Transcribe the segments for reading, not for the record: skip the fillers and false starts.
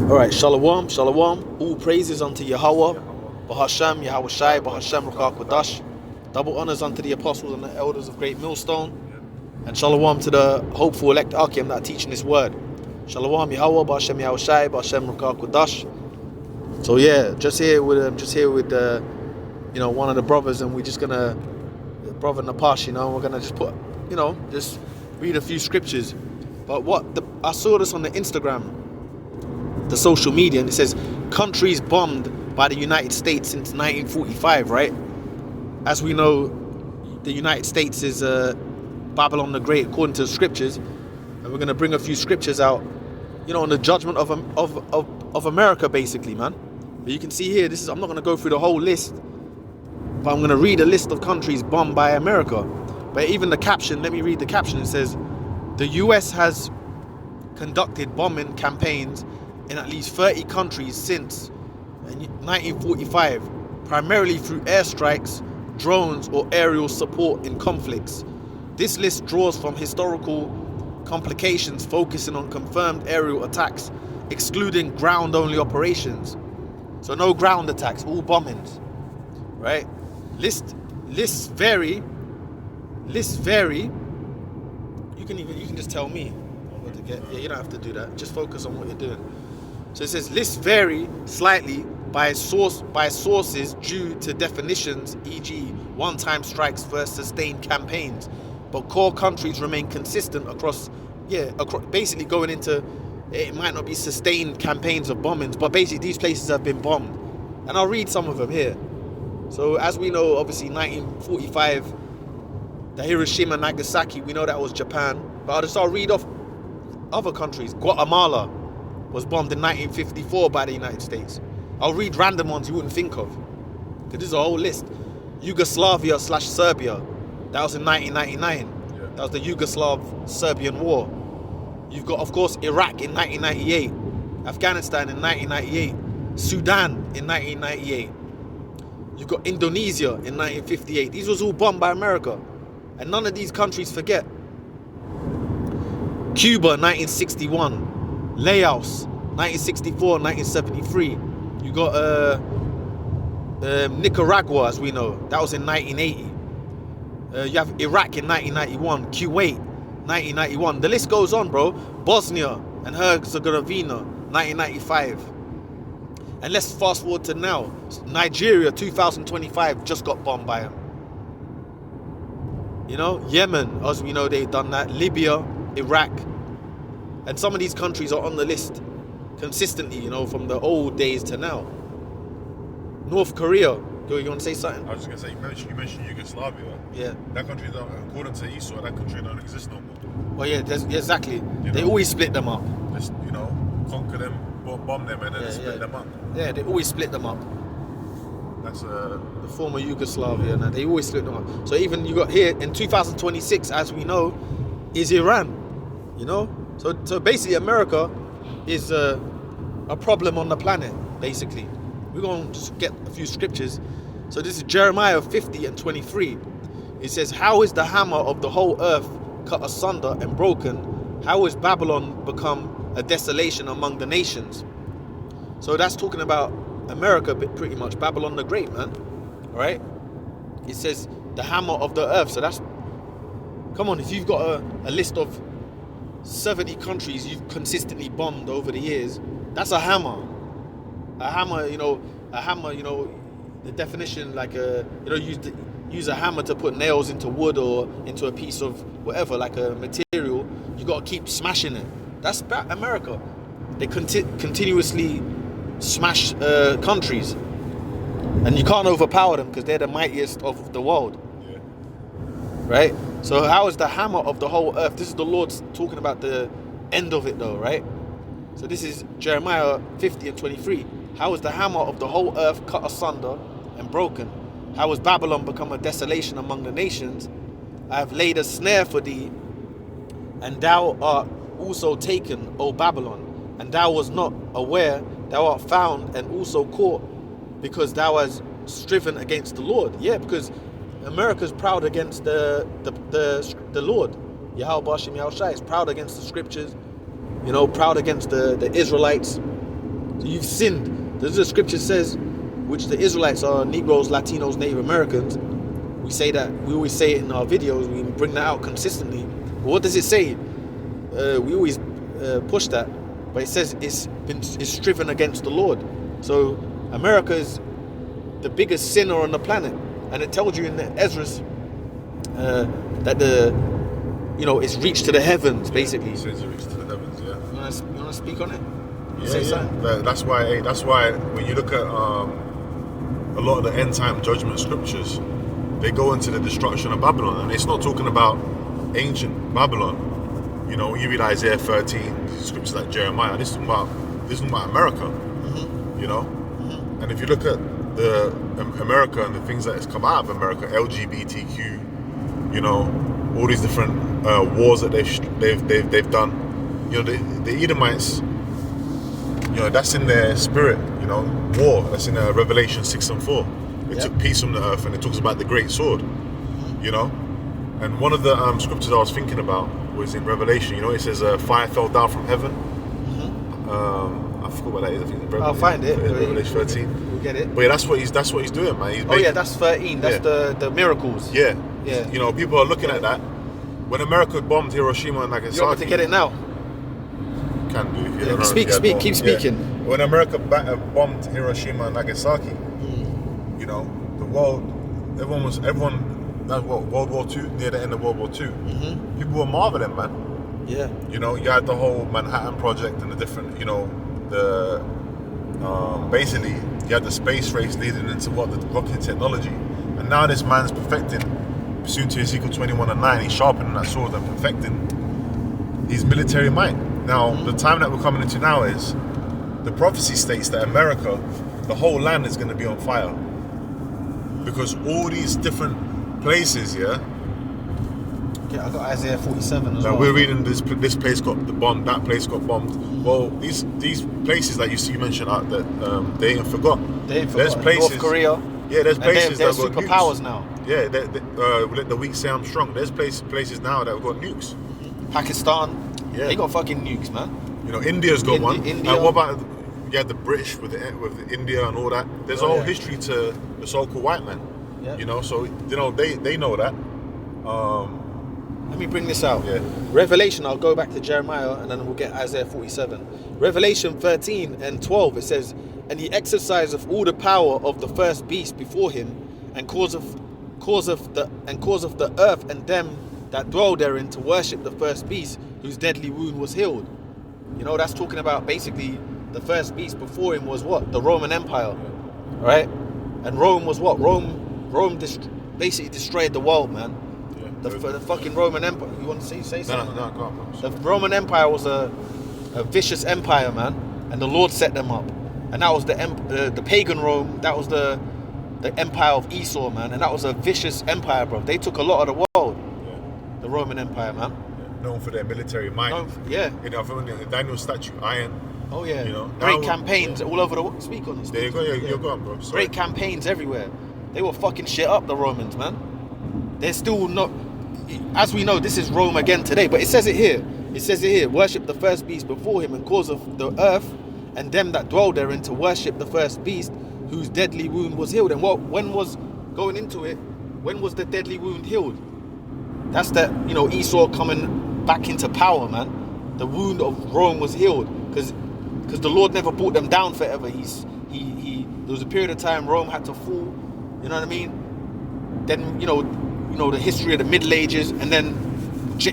All right, shalom, shalom. All praises unto Yahweh, Bahashem, Yahweh Shai, Bahashem, Ruach Kodash. Double honors unto the apostles and the elders of Great Millstone. And shalom to the hopeful elect Akim that are teaching this word. Shalom, Yahweh, Bahashem, Yahweh Shai, Bahashem, Ruach Kodash. So yeah, just here with one of the brothers, and we're just gonna, brother Napash, we're gonna just put, just read a few scriptures. But I saw this on the Instagram, the social media, and it says countries bombed by the United States since 1945, right? As we know, the United States is Babylon the Great according to the scriptures, and we're going to bring a few scriptures out, on the judgment of America, basically, man. But you can see here, I'm not going to go through the whole list, but I'm going to read a list of countries bombed by America. But even the caption, let me read the caption. It says, the US has conducted bombing campaigns in at least 30 countries since 1945, primarily through airstrikes, drones, or aerial support in conflicts. This list draws from historical complications, focusing on confirmed aerial attacks, excluding ground-only operations. So no ground attacks, all bombings, right? Lists vary. You can just tell me what to get. Yeah, you don't have to do that. Just focus on what you're doing. So it says lists vary slightly by sources due to definitions, e.g., one-time strikes versus sustained campaigns. But core countries remain consistent across basically going into, it might not be sustained campaigns of bombings, but basically these places have been bombed. And I'll read some of them here. So as we know, obviously 1945, the Hiroshima, Nagasaki, we know that was Japan. But I'll read off other countries. Guatemala was bombed in 1954 by the United States. I'll read random ones you wouldn't think of, because this is a whole list. Yugoslavia/Serbia, that was in 1999. Yeah. That was the Yugoslav-Serbian War. You've got, of course, Iraq in 1998, Afghanistan in 1998, Sudan in 1998. You've got Indonesia in 1958. These was all bombed by America, and none of these countries forget. Cuba, 1961. Laos, 1964, 1973. You got Nicaragua, as we know, that was in 1980. You have Iraq in 1991, Kuwait, 1991. The list goes on, bro. Bosnia and Herzegovina, 1995. And let's fast forward to now. Nigeria, 2025, just got bombed by them. Yemen, as we know, they've done that. Libya, Iraq. And some of these countries are on the list consistently, from the old days to now. North Korea. You want to say something? I was just going to say, you mentioned Yugoslavia. Yeah. That country, according to Esau, that country don't exist no more. Well, yeah, exactly. They always split them up. Just, conquer them, bomb them, and then split them up. Yeah, they always split them up. That's the former Yugoslavia, and they always split them up. So even you got here, in 2026, as we know, is Iran. So basically America is a problem on the planet, basically. We're going to just get a few scriptures. So this is Jeremiah 50 and 23. It says, how is the hammer of the whole earth cut asunder and broken? How is Babylon become a desolation among the nations? So that's talking about America, pretty much. Babylon the Great, man. All right? It says the hammer of the earth. So that's, come on, if you've got a list of 70 countries you've consistently bombed over the years, that's a hammer. A hammer, the definition, like use a hammer to put nails into wood or into a piece of whatever, like a material. You got to keep smashing it. That's America. They continuously smash countries, and you can't overpower them because they're the mightiest of the world. Yeah. Right? So how is the hammer of the whole earth? This is the Lord talking about the end of it, though, right? So this is Jeremiah 50 and 23. How is the hammer of the whole earth cut asunder and broken? How has Babylon become a desolation among the nations? I have laid a snare for thee, and thou art also taken, O Babylon, and thou was not aware. Thou art found and also caught, because thou hast striven against the Lord. Yeah, because America's proud against the Lord. Yahweh Bashem Yahweh Shai is proud against the scriptures, proud against the Israelites. So you've sinned. The scripture says, which the Israelites are Negroes, Latinos, Native Americans. We always say it in our videos. We bring that out consistently. But what does it say? We always push that, but it says it's striven against the Lord. So America is the biggest sinner on the planet, and it tells you in the Ezra's that it's reached to the heavens, basically. It says it reached to the heavens. Yeah. You wanna speak on it? Yeah. That's why when you look at a lot of the end time judgment scriptures, they go into the destruction of Babylon, and it's not talking about ancient Babylon. You know, when you read Isaiah 13, the scriptures like Jeremiah, this is about America. Mm-hmm. You know, Mm-hmm. and if you look at the America and the things that has come out of America, LGBTQ, you know, all these different wars that they've done. You know, the Edomites, you know, that's in their spirit. You know, war. That's in Revelation 6 and 4. It took peace from the earth, and it talks about the great sword. You know, and one of the scriptures I was thinking about was in Revelation. You know, it says fire fell down from heaven. I forgot what that is. I think I'll find it. Revelation 13. We'll get it. But yeah, that's what he's doing, man. That's 13. That's the miracles. Yeah. Yeah. You know, people are looking at that. When America bombed Hiroshima and Nagasaki. You want me to get it now? Can do. Keep speaking. Yeah. When America bombed Hiroshima and Nagasaki, you know, the world, everyone. That's what, World War II, near the end of World War II. Mm-hmm. People were marveling, man. Yeah. You know, you had the whole Manhattan Project and the different, you know, basically, you had the space race leading into the rocket technology. And now this man's perfecting, pursuant to Ezekiel 21:9, he's sharpening that sword and perfecting his military might. Now, the time that we're coming into now is, the prophecy states that America, the whole land is going to be on fire. Because all these different places, Yeah, I got Isaiah 47 as well. we're reading this place got bombed, that place got bombed. Well, these places that you mentioned out that they ain't forgot. There's places, North Korea. Yeah, there's places they're that got superpowers nukes. now. Yeah, let the weak say I'm strong. There's places now that have got nukes. Pakistan. Yeah. They got fucking nukes, man. You know, India's got one. India. And what about the British with India and all that? There's a whole history to the so-called white man. Yeah. You know, so you know they know that. Let me bring this out. Yeah. Revelation, I'll go back to Jeremiah and then we'll get Isaiah 47. Revelation 13 and 12, it says, and he exerciseth all the power of the first beast before him, and causeth the earth and them that dwell therein to worship the first beast, whose deadly wound was healed. You know, that's talking about basically the first beast before him was what? The Roman Empire. Right? And Rome was what? Rome basically destroyed the world, man. The fucking Roman Empire. You want to say something? No, go on. The Roman Empire was a vicious empire, man, and the Lord set them up. And that was the pagan Rome. That was the empire of Esau, man, and that was a vicious empire, bro. They took a lot of the world. Yeah. The Roman Empire, man. Yeah. Known for their military might. Yeah. You know, the Daniel statue, iron. Oh yeah. You know, great campaigns all over the world. Speak on this. There you go. You're gone, bro. Sorry. Great campaigns everywhere. They were fucking shit up, the Romans, man. They're still not. As we know, this is Rome again today, but it says it here. It says it here. Worship the first beast before him, and cause of the earth and them that dwell therein to worship the first beast, whose deadly wound was healed. And when was going into it? When was the deadly wound healed? That's that, you know, Esau coming back into power, man. The wound of Rome was healed because the Lord never brought them down forever. There was a period of time Rome had to fall. You know what I mean? Then you know the history of the Middle Ages, and then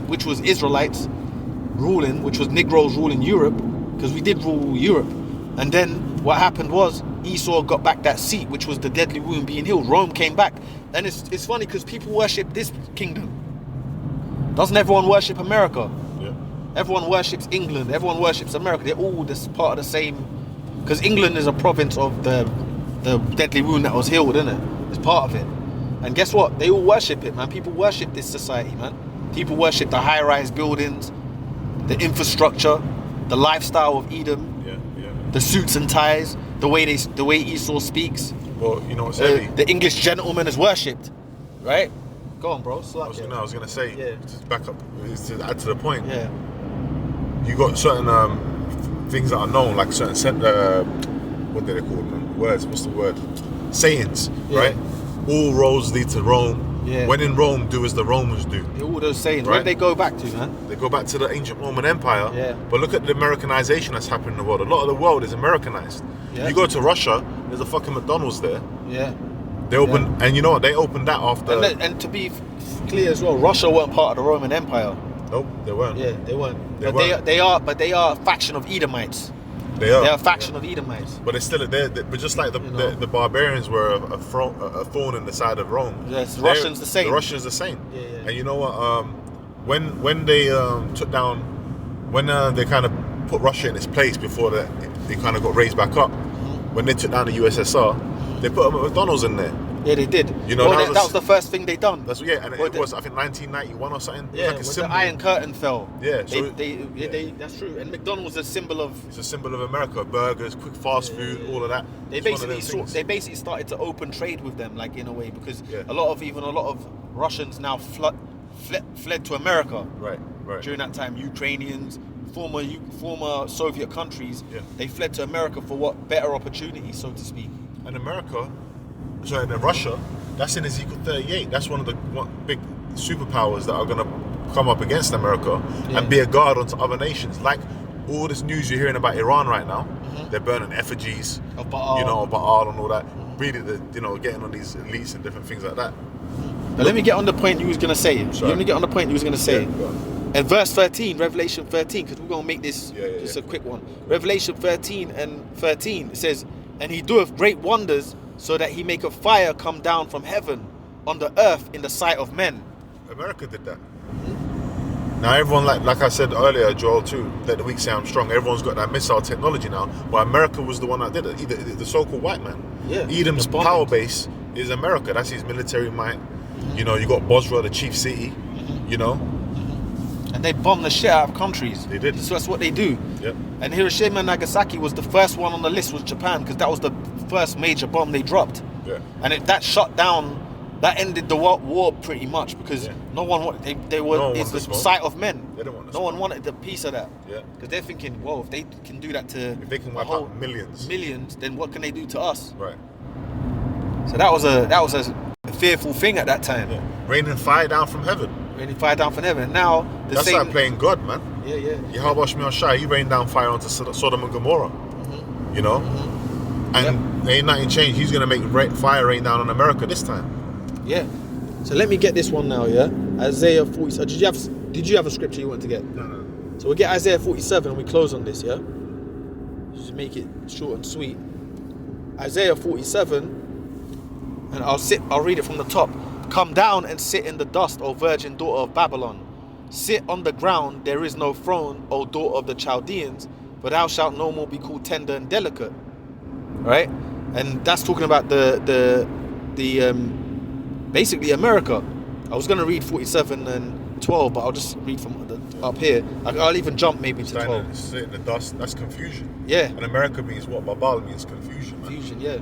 which was Israelites ruling, which was Negroes ruling Europe, because we did rule Europe. And then what happened was Esau got back that seat, which was the deadly wound being healed. Rome came back, and it's funny because people worship this kingdom. Doesn't everyone worship America? Yeah. Everyone worships England. Everyone worships America. They're all this part of the same, because England is a province of the deadly wound that was healed, isn't it? It's part of it. And guess what? They all worship it, man. People worship this society, man. People worship the high-rise buildings, the infrastructure, the lifestyle of Edom, the suits and ties, the way Esau speaks. Well, you know what's heavy? The English gentleman is worshipped, right? Go on, bro. I was gonna say, Yeah. to back up, to add to the point. Yeah. You got certain things that are known, like certain what do they call them? Words. What's the word? Sayings, right? All roads lead to Rome. Yeah. When in Rome, do as the Romans do. All those sayings. Right. Where they go back to, man? They go back to the ancient Roman Empire. Yeah. But look at the Americanization that's happened in the world. A lot of the world is Americanized. Yeah. You go to Russia, there's a fucking McDonald's there. Yeah. They opened, and you know what? They opened that after. And to be clear as well, Russia weren't part of the Roman Empire. Nope, they weren't. Yeah, they weren't. They But weren't. they are a faction of Edomites. They are. They're a faction of Edomites. But it's still there. But just like the barbarians were a thorn in the side of Rome. Yes, the Russians the same. The Russians the same. Yeah. And you know what? When they took down, when they kind of put Russia in its place before they kind of got raised back up. Mm-hmm. When they took down the USSR, they put a McDonald's in there. Yeah, they did. You know, that was the first thing they done. That's and it was, I think, 1991 or something. Yeah, it was like a when symbol. the Iron Curtain fell. Yeah, that's true. And McDonald's is a symbol of. It's a symbol of America. Burgers, quick fast food, all of that. They basically started to open trade with them, like in a way, because a lot of Russians now fled to America. Right. During that time, Ukrainians, former Soviet countries, they fled to America for what better opportunities, so to speak. And Russia, that's in Ezekiel 38. That's one of the big superpowers that are going to come up against America and be a guard onto other nations. Like all this news you're hearing about Iran right now, they're burning effigies of Baal, of Baal and all that. Really, getting on these elites and different things like that. But let me get on the point you was going to say. Let me get on the point you was going to say. And verse 13, Revelation 13, because we're going to make this just a quick one. Revelation 13 and 13, it says, "And he doeth great wonders, so that he make a fire come down from heaven on the earth in the sight of men." America did that. Now everyone, like I said earlier, Joel too, let the weak say I'm strong. Everyone's got that missile technology now, but America was the one that did it. The so-called white man. Yeah. Edom's power base is America. That's his military might. You know, you got Bosra, the chief city. You know. And they bombed the shit out of countries. They did. So that's what they do. Yep. And Hiroshima and Nagasaki was the first one on the list, was Japan, because that was the first major bomb they dropped. Yeah. And that shut down, that ended the war pretty much, because no one wanted, it's the sight of men. They don't want no one wanted a piece of that. Yeah. Because they're thinking, whoa, if they can do that to if they can wipe out millions, then what can they do to us? Right. So that was a fearful thing at that time. Yeah. Raining fire down from heaven. Raining fire down from heaven. Now that's like playing God, man. Yeah. Yahweh Shemel Shai, he rained down fire onto Sodom and Gomorrah. You know? And ain't nothing changed. He's going to make fire rain down on America this time. Yeah. So let me get this one now, yeah? Isaiah 47. Did you have a scripture you want to get? No. So we'll get Isaiah 47 and we close on this, yeah? Just make it short and sweet. Isaiah 47, and I'll read it from the top. "Come down and sit in the dust, O virgin daughter of Babylon. Sit on the ground, there is no throne, O daughter of the Chaldeans, for thou shalt no more be called tender and delicate." Right? And that's talking about the basically America. I was going to read 47 and 12, but I'll just read from up here. I'll even jump maybe to 12. Sit in the dust, that's confusion. Yeah. And America means what? Babal means confusion. Man. Confusion, yeah.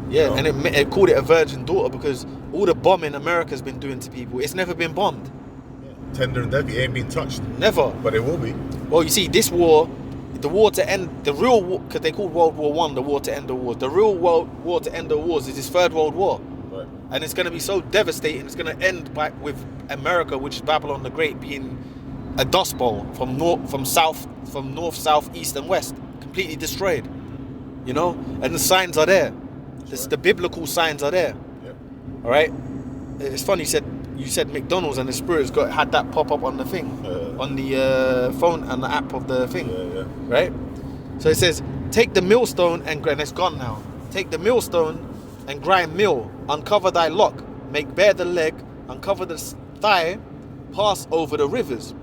Yeah, and it called it a virgin daughter because all the bombing America's been doing to people, it's never been bombed. Yeah. Tender and delicate, it ain't been touched. Never. But it will be. Well, you see, this war, the war to end, the real war, because they called World War I the war to end the wars. The real war to end the wars is this Third World War. Right. And it's going to be so devastating. It's going to end with America, which is Babylon the Great, being a dust bowl from north, south, east, and west, completely destroyed. You know, and the signs are there. The biblical signs are there. Yep. All right. It's funny you said McDonald's and the Spirit's had that pop up on the thing, on the phone and the app of the thing. Yeah. Right. So it says, "Take the millstone and it's gone now. Take the millstone and grind meal. Uncover thy lock. Make bare the leg. Uncover the thigh. Pass over the rivers.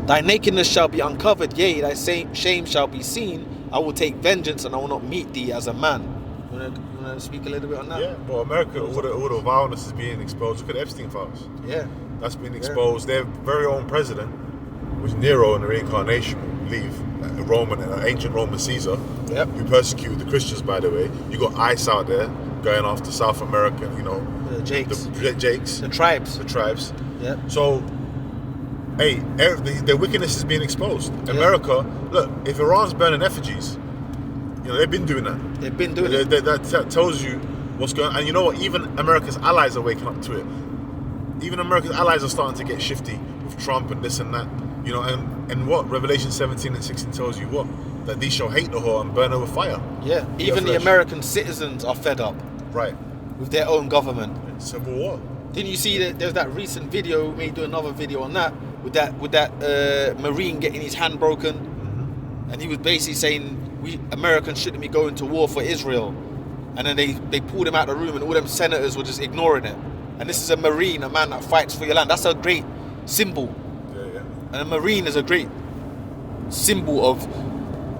Thy nakedness shall be uncovered. Yea, thy shame shall be seen. I will take vengeance and I will not meet thee as a man." You want to speak a little bit on that? Yeah, well, America, all the violence is being exposed. Look at the Epstein files. Yeah. That's been exposed. Their very own president, was Nero in the reincarnation, I believe, an ancient Roman Caesar, who persecuted the Christians, by the way. You got ICE out there going after South America, you know. The Jakes. The Jakes. The tribes. The tribes. Yeah. So, hey, their wickedness is being exposed. America, look, if Iran's burning effigies, you know, they've been doing that. They've been doing it. That tells you what's going on. And you know what? Even America's allies are waking up to it. Even America's allies are starting to get shifty with Trump and this and that. You know, and what? Revelation 17 and 16 tells you what? That these shall hate the whore and burn over fire. Yeah, even the American citizens are fed up. Right. With their own government. Civil war. Didn't you see that there's that recent video, we may do another video on that, with that Marine getting his hand broken? Mm-hmm. And he was basically saying, we Americans shouldn't be going to war for Israel. And then they pulled him out of the room and all them senators were just ignoring it. And this is a Marine, a man that fights for your land. That's a great symbol. Yeah. And a Marine is a great symbol of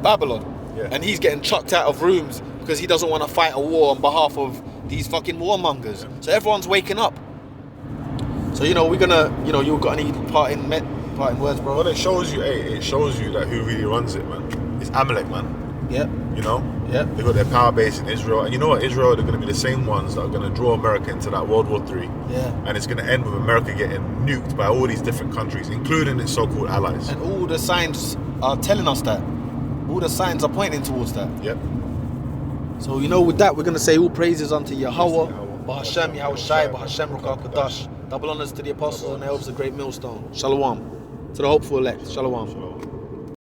Babylon. Yeah. And he's getting chucked out of rooms because he doesn't want to fight a war on behalf of these fucking warmongers. So everyone's waking up. So, you know, we're gonna, you know, you got any parting words, bro? Well, it shows you that who really runs it, man. It's Amalek, man. Yeah. You know? Yeah. They got their power base in Israel. And you know what? Israel, they're going to be the same ones that are going to draw America into that World War III. Yeah. And it's going to end with America getting nuked by all these different countries, including its so-called allies. And all the signs are telling us that. All the signs are pointing towards that. Yep. So, you know, with that, we're going to say all praises unto Yahweh, Bahashem, Yahweh Shai, Bahashem, Ruach HaKodesh. Double honors to the apostles and the elders of the great millstone. Shalom. To the hopeful elect. Shalom.